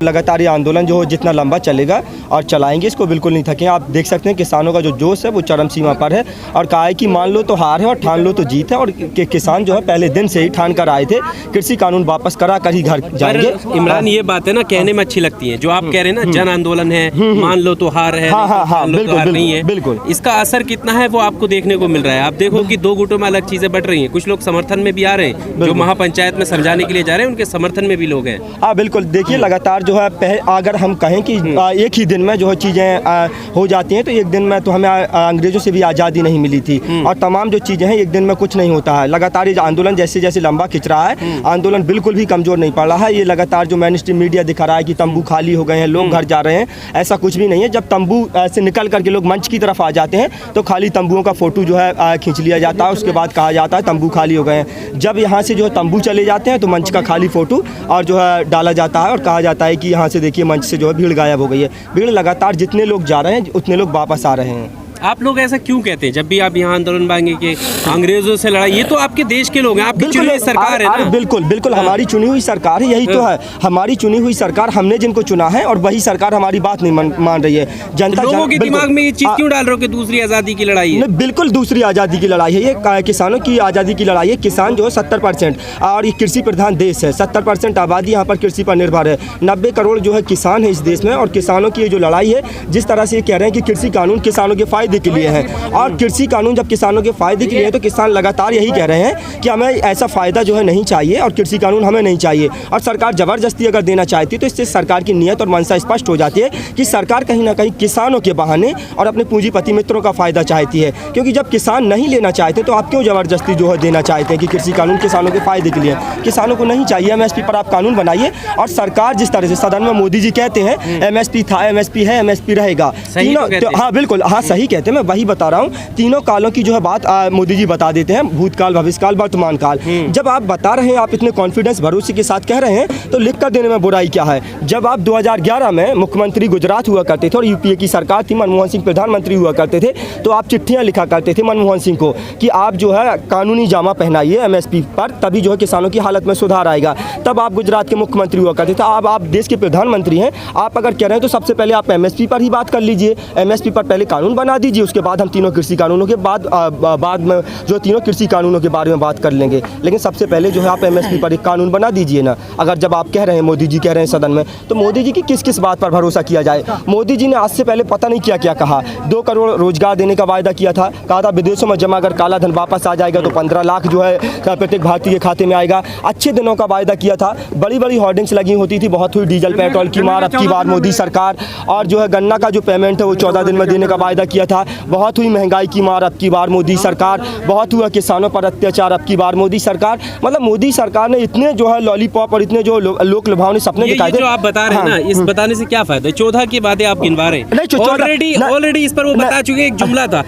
लगातार ये आंदोलन जो जितना लंबा चलेगा और चलाएंगे, इसको बिल्कुल नहीं थकें। आप देख सकते हैं किसानों का जो जोश है वो चरम सीमा पर है और कहा है कि मान लो तो हार है और ठान लो तो जीत है। और किसान जो है पहले दिन से ही ठान कर आए थे कृषि कानून वापस करा कर ही घर जाएंगे। इमरान, ये बात है ना कहने में अच्छी लगती है, जो आप कह रहे हैं ना जन आंदोलन है, मान लो तो हार है, बिल्कुल नहीं है, बिल्कुल इसका असर कितना है वो आपको देखने को मिल रहा है। आप देखो कि दो गुटों में अलग चीजें बढ़ रही हैं, कुछ लोग समर्थन में भी आ रहे हैं, जो महापंचायत में समझाने के लिए जा रहे हैं उनके समर्थन में भी लोग हैं। हाँ बिल्कुल, देखिए लगातार जो है अगर हम कहें कि एक ही दिन में जो है चीज़ें हो जाती हैं, तो एक दिन में तो हमें अंग्रेजों से भी आज़ादी नहीं मिली थी और तमाम जो चीज़ें हैं एक दिन में कुछ नहीं होता है। लगातार ये आंदोलन जैसे जैसे लंबा खिंच रहा है, आंदोलन बिल्कुल भी कमज़ोर नहीं पड़ रहा है। ये लगातार जो मेन स्ट्रीम मीडिया दिखा रहा है कि तंबू खाली हो गए हैं, लोग घर जा रहे हैं, ऐसा कुछ भी नहीं है। जब तंबू से निकल करके लोग मंच की तरफ आ जाते हैं तो खाली तंबुओं का फोटो जो है खींच लिया जाता है, उसके बाद कहा जाता है तंबू खाली हो गए हैं। जब यहाँ से जो है तंबू चले जाते हैं तो मंच का खाली फोटो और जो है डाला जाता है और कहा जाता है कि यहाँ से देखिए मंच से जो है भीड़ गायब हो गई है। भीड़ लगातार जितने लोग जा रहे हैं उतने लोग वापस आ रहे हैं। आप लोग ऐसा क्यों कहते हैं जब भी आप यहाँ आंदोलन मांगे कि अंग्रेजों से लड़ाई? ये तो आपके देश के लोग हैं, आपकी चुनी हुई सरकार है ना। बिल्कुल बिल्कुल, हमारी चुनी हुई सरकार है, यही तो है हमारी चुनी हुई सरकार। हमने जिनको चुना है और वही सरकार हमारी बात नहीं मान रही है। जनता लोगों के दिमाग में ये चीज क्यों डाल रहे हो कि दूसरी आज़ादी की लड़ाई है? बिल्कुल दूसरी आज़ादी की लड़ाई है, ये किसानों की आज़ादी की लड़ाई है। किसान जो है 70% और ये कृषि प्रधान देश है, 70% आबादी यहाँ पर कृषि पर निर्भर है। 90 करोड़ जो है किसान है इस देश में और किसानों की जो लड़ाई है, जिस तरह से ये कह रहे हैं कि कृषि कानून किसानों के फायदे के लिए है और कृषि कानून जब किसानों के फायदे के लिए है तो किसान लगातार यही कह रहे हैं कि हमें ऐसा फ़ायदा जो है नहीं चाहिए और कृषि कानून हमें नहीं चाहिए। और सरकार ज़बरदस्ती अगर देना चाहती है तो इससे सरकार की नीयत और मंशा स्पष्ट हो जाती है कि सरकार कहीं ना कहीं किसानों के बहाने और अपने पूंजीपति मित्रों का फ़ायदा चाहती है। क्योंकि जब किसान नहीं लेना चाहते तो आप क्यों ज़बरदस्ती जो है देना चाहते हैं कि कृषि कानून किसानों के फ़ायदे के लिए? किसानों को नहीं चाहिए। MSP पर आप कानून बनाइए और सरकार जिस तरह से सदन में मोदी जी कहते हैं MSP था, MSP है, MSP रहेगा, हाँ बिल्कुल, हाँ सही कहते हैं, मैं वही बता रहा हूँ। तीनों कालों की जो है बात मोदी जी बता देते हैं, भूतकाल, भविष्यकाल, वर्तमान काल। जब आप बता रहे हैं, आप इतने कॉन्फिडेंस भरोसे के साथ कह रहे हैं तो लिख कर देने में बुराई क्या है? जब आप 2011 में मुख्यमंत्री गुजरात हुआ करते थे और UPA की सरकार थी, मनमोहन सिंह प्रधानमंत्री हुआ करते थे, तो आप चिट्ठियां लिखा करते थे मनमोहन सिंह को कि आप जो है कानूनी जामा पहनाइए MSP पर, तभी जो है किसानों की हालत में सुधार आएगा। तब आप गुजरात के मुख्यमंत्री हुआ करते थे। अब आप देश के प्रधानमंत्री हैं, आप अगर कह रहे हैं तो सबसे पहले आप MSP पर ही बात कर लीजिए, MSP पर पहले कानून बना दीजिए, उसके बाद हम तीनों कृषि कानूनों के बाद में जो तीनों कृषि कानूनों के बारे में बात कर लेंगे। लेकिन सबसे पहले जो है आप MSP पर एक कानून बना दीजिए ना। अगर जब आप कह रहे हैं, मोदी जी कह रहे हैं सदन में, तो मोदी जी की किस किस बात पर भरोसा किया जाए? मोदी जी ने आज से पहले पता नहीं क्या क्या कहा। 2 करोड़ रोजगार देने का वायदा किया था, कहा था विदेशों में जमा अगर काला धन वापस आ जाएगा तो 15 लाख जो है प्रत्येक भारतीय के खाते में आएगा। अच्छे दिनों का वायदा किया था, बड़ी बड़ी होर्डिंग्स लगी होती थी, बहुत हुई डीजल पेट्रोल की मार अब की बार मोदी सरकार। और जो है गन्ना का जो पेमेंट है वो 14 दिन में देने का वायदा किया था, बहुत हुई महंगाई की मार अब की बार मोदी सरकार। बहुत हुआ किसानों पर अत्याचार अब की बार मोदी सरकार। मतलब मोदी सरकार ने इतने जो है लॉलीपॉप और इतने जो लोक लुभावनी सपने दिखाए थे। जो आप बता रहे हैं ना, इस बताने से क्या फायदा? 14 की बातें आप गिनवा रहे हैं, ऑलरेडी इस पर वो बता चुके, एक जुमला था।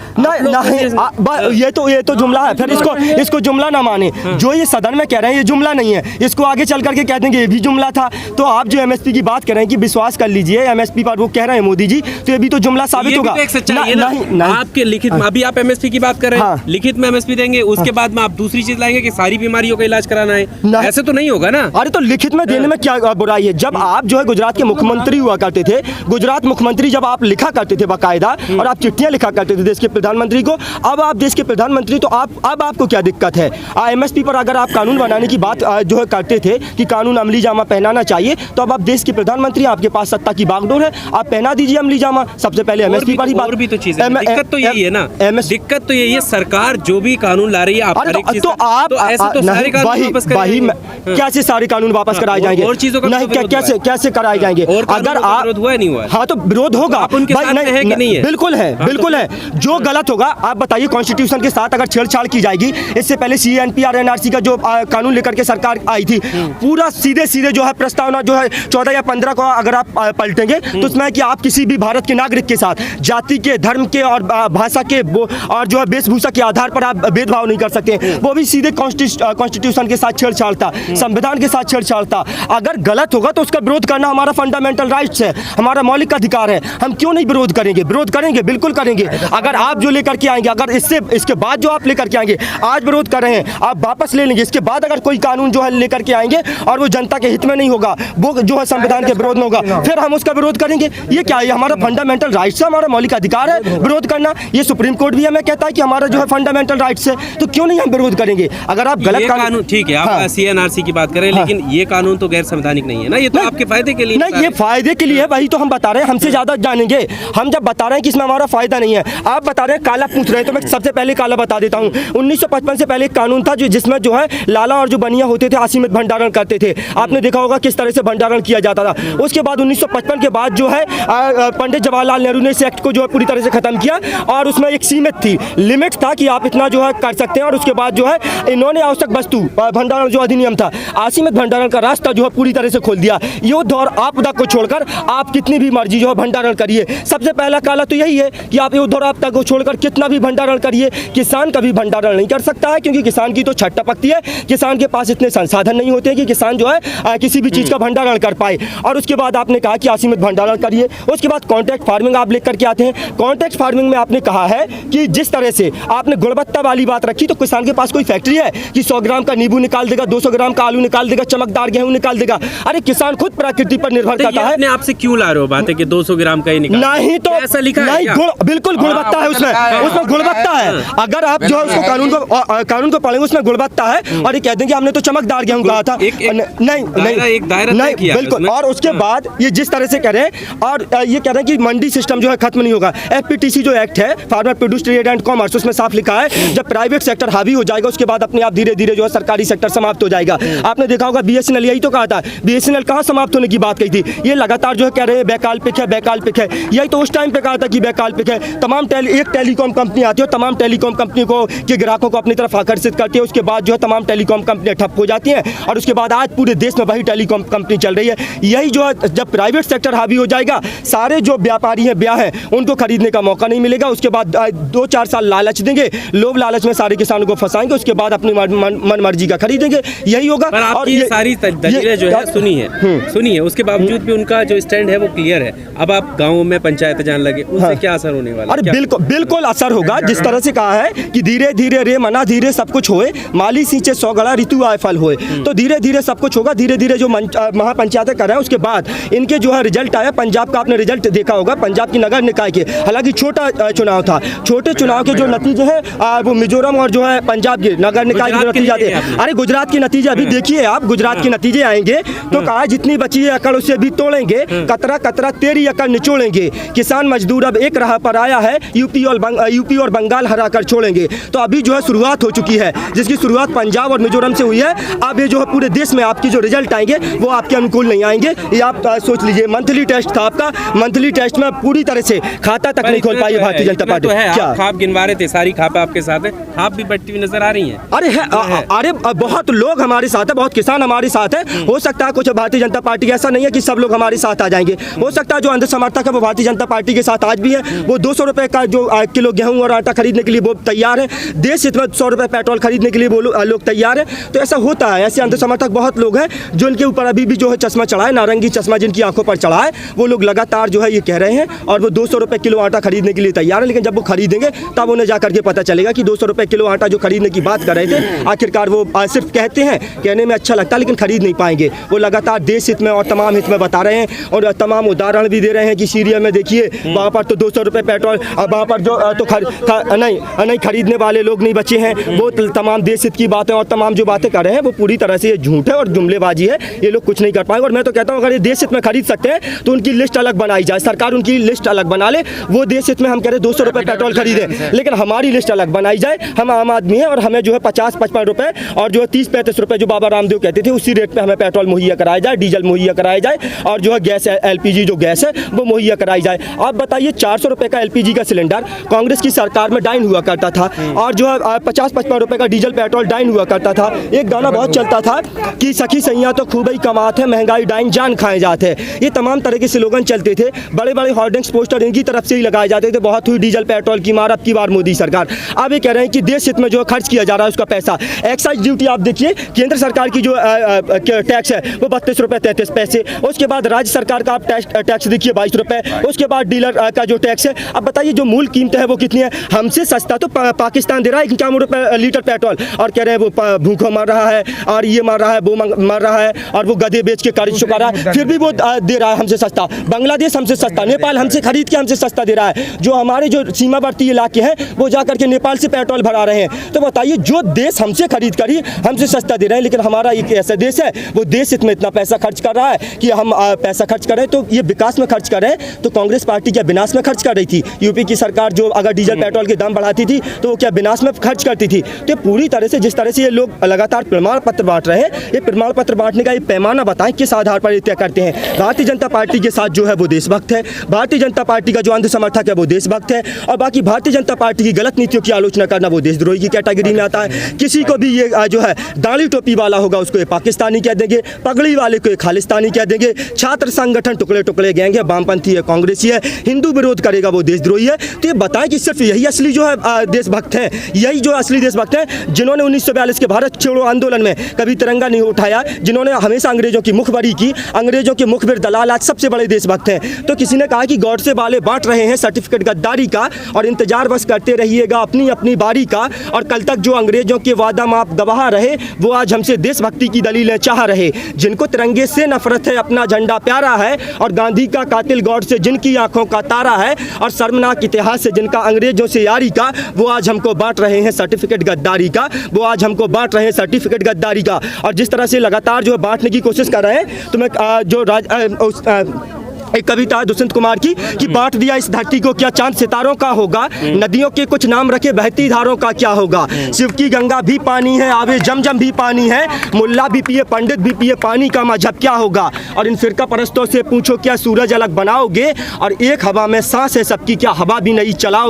ये तो जुमला है, फिर इसको जुमला ना माने। जो ये सदन में कह रहे हैं ये जुमला नहीं है, इसको आगे चल करके कह देंगे ये भी जुमला था। तो आप जो MSP की बात कर रहे हैं कि विश्वास कर लीजिए MSP पर वो कह रहे हैं मोदी जी, तो ये भी तो जुमला साबित होगा। आपके लिखित में अभी आप MSP की बात कर रहे हैं, लिखित में MSP देंगे, उसके बाद में आप दूसरी चीज लाएंगे कि सारी बीमारियों का इलाज कराना है। ऐसे तो नहीं होगा ना। अरे तो लिखित में देने में क्या बुराई है? जब आप जो है गुजरात के मुख्यमंत्री हुआ करते थे, गुजरात मुख्यमंत्री जब आप लिखा करते थे बाकायदा और आप चिट्ठियां लिखा करते थे देश के प्रधानमंत्री को, अब आप देश के प्रधानमंत्री, तो अब आपको क्या दिक्कत है? MSP पर अगर आप कानून बनाने की बात जो है करते थे कि कानून अमली जामा पहनाना चाहिए, तो अब आप देश के प्रधानमंत्री, आपके पास सत्ता की बागडोर है, आप पहना दीजिए अमली जामा। सबसे पहले MSP पर ही बात। भी तो चीज है, दिक्कत तो यही है ना, दिक्कत तो यही है, सरकार जो भी कानून ला रही है आप कैसे सारे कानून वापस कराए जाएंगे? और चीजों का नहीं, कैसे कराए जाएंगे? अगर आप विरोध हुआ नहीं हुआ, हाँ तो विरोध होगा, है कि नहीं है? बिल्कुल है, बिल्कुल है। जो गलत होगा आप बताइए, कॉन्स्टिट्यूशन के साथ अगर छेड़छाड़ की जाएगी। इससे पहले CNP और NRC का जो कानून लेकर के सरकार आई थी, पूरा सीधे जो है प्रस्तावना जो है 14 या 15 को अगर आप पलटेंगे तो उसमें कि आप किसी भी भारत के नागरिक के साथ जाति के, धर्म के और भाषा के और जो है वेशभूषा के आधार पर आप भेदभाव नहीं कर सकते। वो भी सीधे कॉन्स्टिट्यूशन के साथ छेड़छाड़ था, संविधान के साथ छेड़छाड़ था। अगर गलत होगा तो उसका विरोध करना हमारा फंडामेंटल राइट्स है, हमारा मौलिक अधिकार है। हम क्यों नहीं विरोध करेंगे? विरोध करेंगे, बिल्कुल करेंगे। अगर आप जो लेकर के आएंगे, अगर इसके बाद जो आप लेकर के आएंगे, आज विरोध कर रहे हैं, आप वापस ले लेंगे, इसके बाद अगर कोई कानून जो है लेकर के आएंगे और वो जनता के हित में नहीं होगा, वो जो है संविधान के विरोध में होगा, फिर हम उसका विरोध करेंगे। ये क्या है? हमारा फंडामेंटल राइट्स है, हमारा मौलिक अधिकार है विरोध करना। ये सुप्रीम कोर्ट भी हमें कहता है कि हमारा जो है फंडामेंटल राइट्स है, तो क्यों नहीं हम विरोध करेंगे? अगर आप गलत कानून, ठीक है, आप CNRC की बात करें, लेकिन ये कानून तो गैर संवैधानिक नहीं है ना, ये तो आपके फायदे के लिए नहीं, ये फायदे के लिए है, वही तो हम बता रहे हैं। हमसे ज्यादा जानेंगे हम जब बता रहे हैं कि इसमें हमारा फायदा नहीं है। आप बता रहे हैं काला पूछ रहे हैं, तो मैं सबसे पहले काला बता देता हूँ। 1955 से पहले एक कानून था जिसमें जो है लाला और जो बनिया होते थे असीमित भंडारण करते थे। आपने देखा होगा किस तरह से भंडारण किया जाता था। उसके बाद 1955 के बाद जो है पंडित जवाहरलाल नेहरू ने इस एक्ट को जो है पूरी तरह से खत्म किया और उसमें एक सीमित थी, लिमिट था कि आप इतना जो है कर सकते हैं। और उसके बाद जो है इन्होंने आवश्यक वस्तु भंडारण जो अधिनियम था, असीमित भंडारण का रास्ता जो है पूरी तरह से खोल दिया। युद्ध और आपदा को छोड़कर आप कितनी भी मर्जी जो है भंडारण करिए। सबसे पहला काला तो यही है कि आप युद्ध और आपदा को छोड़कर कितना भी भंडारण करिए। किसान कभी भंडारण नहीं कर सकता है, क्योंकि किसान की तो छट टपकती है। किसान के पास इतने संसाधन नहीं होते कि किसान जो है किसी भी चीज़ का भंडारण कर पाए। और उसके बाद आपने कहा कि असीमित भंडारण करिए। उसके बाद कॉन्ट्रैक्ट फार्मिंग आप लेकर के आते हैं। कॉन्ट्रैक्ट फार्मिंग में आपने कहा है कि जिस तरह से आपने गुणवत्ता वाली बात रखी, तो किसान के पास कोई फैक्ट्री है कि 100 ग्राम का नींबू निकाल देगा, 200 ग्राम का आलू निकाल देगा, चमकदार गेहूं निकाल देगा? अरे किसान खुद प्रकृति पर निर्भर करता है। अपने आपसे क्यों ला रहे हो बातें कि 200 ग्राम का ही निकाल? नहीं तो ऐसा लिखा है नहीं, बिल्कुल गुणवत्ता है उसमें गुणवत्ता है। अगर आप जो है उसको कानून को पढ़ेंगे, उसमें गुणवत्ता है। और ये कह देंगे हमने तो चमकदार गेहूं कहा था, नहीं बिल्कुल। और उसके बाद ये जिस तरह से कह रहे हैं और ये कह रहे हैं कि मंडी सिस्टम जो है खत्म नहीं होगा। FPTC जो एक्ट है, farmer produce trade and commerce, उसमें साफ लिखा है जब प्राइवेट सेक्टर हावी हो जाएगा उसके बाद अपने आप धीरे धीरे जो है सरकारी सेक्टर समाप्त हो जाएगा। आपने देखा होगा BSNL यही तो कहा था। BSNL कहाँ समाप्त होने की बात कही थी? ये लगातार जो है कह रहे हैं वैकल्पिक है, वैकल्पिक है। यही तो उस टाइम पे कहा था कि वैकल्पिक है। तमाम एक टेलीकॉम कंपनी आती है, तमाम टेलीकॉम कंपनी को के ग्राहकों को अपनी तरफ आकर्षित करती है। उसके बाद जो है तमाम टेलीकॉम कंपनियां ठप हो जाती हैं और उसके बाद आज पूरे देश में वही टेलीकॉम कंपनी चल रही है। यही जो है जब प्राइवेट सेक्टर हावी हो जाएगा, सारे जो व्यापारी हैं ब्याह हैं उनको खरीदने का मौका नहीं मिलेगा। उसके बाद 2-4 साल लालच देंगे, लोभ लालच में सारे किसानों को फंसाएंगे, उसके बाद अपनी मन मर्जी का खरीदेंगे। यही होगा। और ये सारी दलीलें जो है सुनी है, उसके बावजूद भी उनका जो स्टैंड है वो क्लियर है। अब आप गाँव में पंचायत जाने लगे, उससे क्या असर होने वाला? अरे बिल्कुल असर होगा। जिस तरह से कहा है कि धीरे धीरे रे मना धीरे सब कुछ होए, माली सींचे 100 गड़ा ऋतु आए फल होए। तो धीरे धीरे सब कुछ होगा। धीरे धीरे जो महापंचायतें कर रहे हैं उसके बाद इनके जो है रिजल्ट आया। पंजाब का आपने रिजल्ट देखा होगा, पंजाब की नगर निकाय के, हालांकि छोटा चुनाव था, छोटे चुनाव के जो नतीजे हैं वो मिजोरम और जो है पंजाब के नगर निकाय के नतीजे आते हैं। अरे गुजरात के नतीजे अभी देखिए आप, गुजरात के नतीजे आएंगे तो कहा जितनी बची है अकड़ उसे भी तोड़ेंगे, कतरा कतरा तेरी अकड़ निचोड़ेंगे। किसान मजदूर अब एक राह पर आया है, यूपी और बंगाल हरा कर छोड़ेंगे। तो अभी जो है शुरुआत हो चुकी है, जिसकी शुरुआत पंजाब और मिजोरम से हुई है। अब ये जो है पूरे देश में आपकी जो रिजल्ट आएंगे वो आपके अनुकूल नहीं आएंगे। ये आप सोच लीजिए। मंथली टेस्ट था आपका, मंथली टेस्ट में पूरी तरह से खाता तक नहीं खोल पाई भारतीय जनता पार्टी। क्या खाप गिनवा रहे थे? सारी खापा आपके साथ है, खाप भी बढ़ती हुई नजर आ रही है। अरे है, अरे बहुत लोग हमारे साथ है, बहुत किसान हमारे साथ है। हो सकता है कुछ भारतीय जनता पार्टी, ऐसा नहीं है कि सब लोग हमारे साथ आ जाएंगे। हो सकता है जो अंध समर्थक है वो भारतीय जनता पार्टी के साथ आज भी है। वो 200 रुपए का जो किलो गेहूं और आटा खरीदने के लिए वो तैयार है। देश हित में 100 रुपए पेट्रोल खरीदने के लिए वो लोग तैयार है। तो ऐसा होता है। ऐसे अंध समर्थक बहुत लोग हैं जो इनके ऊपर अभी भी जो है चश्मा चढ़ा है, नारंगी चश्मा जिनकी आंखों पर चढ़ा है। वो लोग लगातार जो है ये कह रहे हैं और वो 200 रुपए किलो आटा खरीदने के लिए तैयार है। लेकिन जब वो खरीदेंगे तब उन्हें जाकर के पता चलेगा कि 200 रुपए किलो आटा जो खरीदने की बात कर रहे थे, आखिरकार वो सिर्फ कहते हैं, कहने में अच्छा लगता है लेकिन खरीद नहीं पाएंगे। वो लगातार देश हित में और तमाम हित में बता रहे हैं और तमाम उदाहरण भी दे रहे हैं कि सीरिया में देखिए वहाँ पर तो 200 रुपए पेट्रोल, वहाँ पर जो तो नहीं खरीदने वाले लोग नहीं बचे हैं। वो तमाम देश हित की बातें और तमाम जो बातें कर रहे हैं वो पूरी तरह से ये झूठ है और जुमलेबाजी है। ये लोग कुछ नहीं कर पाएंगे। और मैं तो कहता हूँ अगर ये देश हित में खरीद सकते हैं तो उनकी लिस्ट अलग बनाई जाए, सरकार उनकी लिस्ट अलग बना ले। वो देश हित में हम कह रहे 200 रुपए पेट्रोल खरीदें, लेकिन हमारी लिस्ट अलग बनाई जाए। हम आम आदमी हैं और हमें जो है 50-55 रुपए और जो है 30-35 रुपए जो बाबा रामदेव कहते थे उसी रेट पे हमें पेट्रोल मुहैया कराया जाए, डीजल मुहैया कराया जाए और जो है गैस LPG जो गैस है वो मुहैया कराई जाए। आप बताइए 400 रुपए का LPG का सिलेंडर कांग्रेस की सरकार में डाइन हुआ करता था और जो है 50-55 रुपए का डीजल पेट्रोल डाइन हुआ करता था। एक गाना बहुत चलता था कि सखी सैया तो खूब ही कमाते हैं, महंगाई डाइन जान खाए जाते हैं। ये तमाम तरह के स्लोगन चलते थे, बड़े बड़े होर्डिंग्स पोस्टर इनकी तरफ से ही लगाए जाते कहते थे बहुत हुई डीजल पेट्रोल की मार, अब की बार मोदी सरकार। अब ये कह रहे हैं कि देश हित में जो खर्च किया जा रहा है उसका पैसा। एक्साइज ड्यूटी आप देखिए, केंद्र सरकार की जो टैक्स है वो 32 रुपये 33 पैसे, उसके बाद राज्य सरकार का आप टैक्स देखिए 22 रुपये, उसके बाद डीलर का जो टैक्स है। अब बताइए जो मूल कीमत है वो कितनी है? हमसे सस्ता तो पाकिस्तान दे रहा है 51 रुपये लीटर पेट्रोल, और कह रहे हैं वो भूखों मार रहा है और ये मार रहा है, वो मार रहा है, और वो गधे बेच के कर्ज चुका रहा है, फिर भी वो दे रहा है हमसे सस्ता। बांग्लादेश हमसे सस्ता, नेपाल हमसे खरीद के हमसे सस्ता दे रहा है। जो हमारे जो सीमावर्ती इलाके हैं वो जा करके नेपाल से पेट्रोल भरा रहे हैं। तो बताइए जो देश हमसे खरीद कर ही हमसे सस्ता दे रहे हैं, लेकिन हमारा एक ऐसा देश है वो देश हित में इतना पैसा खर्च कर रहा है कि हम पैसा खर्च कर रहे हैं तो ये विकास में खर्च कर रहे हैं। तो कांग्रेस पार्टी क्या विनाश में खर्च कर रही थी? यूपी की सरकार जो अगर डीजल पेट्रोल के दाम बढ़ाती थी तो वो क्या विनाश में खर्च करती थी? तो पूरी तरह से जिस तरह से ये लोग लगातार प्रमाण पत्र बांट रहे हैं, ये प्रमाण पत्र बांटने का ये पैमाना बताएं किस आधार पर ये तय करते हैं। भारतीय जनता पार्टी के साथ जो है वो देशभक्त है, भारतीय जनता पार्टी का जो अंध समर्थक है वो देशभक्त है, और बाकी भारतीय जनता पार्टी की गलत नीतियों की आलोचना करना वो देशद्रोही की कैटेगरी में आता है। किसी को भी ये जो है दाढ़ी टोपी वाला होगा उसको ये पाकिस्तानी कह देंगे, पगड़ी वाले को ये खालिस्तानी कह देंगे, छात्र संगठन टुकड़े टुकड़े गैंग है, वामपंथी है, कांग्रेसी है, हिंदू विरोध करेगा वो देशद्रोही है। तो ये बताएं कि सिर्फ यही असली जो है देशभक्त हैं, यही जो असली देशभक्त हैं जिन्होंने 1942 के भारत छोड़ो आंदोलन में कभी तिरंगा नहीं उठाया, जिन्होंने हमेशा अंग्रेजों की मुखबरी की, अंग्रेजों के मुखबिर दलाल आज सबसे बड़े देशभक्त हैं। तो किसी ने कहा कि गॉडसे वाले बांट रहे हैं सर्टिफिकेट गद्दारी का, और इंतजार बस करते रहिएगा अपनी अपनी बारी का, और कल तक जो अंग्रेजों के वादा माप गवाह रहे वो आज हमसे देशभक्ति की दलीलें चाह रहे। जिनको तिरंगे से नफरत है, अपना झंडा प्यारा है, और गांधी का कातिल गॉडसे जिनकी आंखों का तारा है, और शर्मनाक इतिहास से जिनका अंग्रेजों से यारी का, वो आज हमको बांट रहे हैं सर्टिफिकेट गद्दारी का, वो आज हमको बांट रहे हैं सर्टिफिकेट गद्दारी का। और जिस तरह से लगातार जो बांटने की कोशिश कर रहे हैं, तो मैं एक कविता है दुष्यंत कुमार की कि बांट दिया इस धरती को क्या चांद सितारों का होगा, नदियों के कुछ नाम रखे बहती धारों का क्या होगा, शिव की गंगा भी पानी है, आवे जमजम भी पानी है, मुल्ला भी पिए पंडित भी पिए, पानी का मजहब क्या होगा, और इन फिरका परस्तों से पूछो क्या सूरज अलग बनाओगे, और एक हवा में सांस है सबकी क्या हवा भी नहीं चलाओ।